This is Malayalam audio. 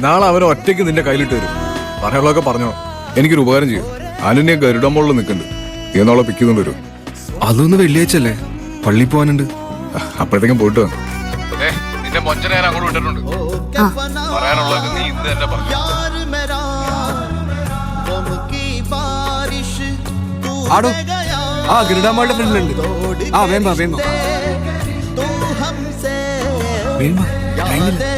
നാളെ അവൻ ഒറ്റയ്ക്ക് നിന്റെ കയ്യിലിട്ട് വരും. പറയാനുള്ളതൊക്കെ പറഞ്ഞോ. എനിക്കൊരു ഉപകാരം ചെയ്യും. അനുനെ ഗരുഡമ്പോളിൽ നിൽക്കുന്നുണ്ട്. എന്നോളെ പിക്കുന്നുണ്ട് വരും. അതൊന്ന് വെള്ളിയാഴ്ച അല്ലേ, പള്ളി പോവാനുണ്ട്. അപ്പോഴത്തേക്കും പോയിട്ട് വന്നു. നിന്റെ മൊഞ്ചനെ ഞാൻ അങ്ങോട്ട് വിട്ടിട്ടുണ്ട്. പറയാനുള്ളതൊക്കെ നീ ഇന്ന് തന്നെ പറഞ്ഞു. ആടോ, ആ ഗരുഡാമ്മയുടെ ഫ്രണ്ടിലുണ്ട്. ആ വേമ്പ വേമ്പ വേമ്പ എന്താ?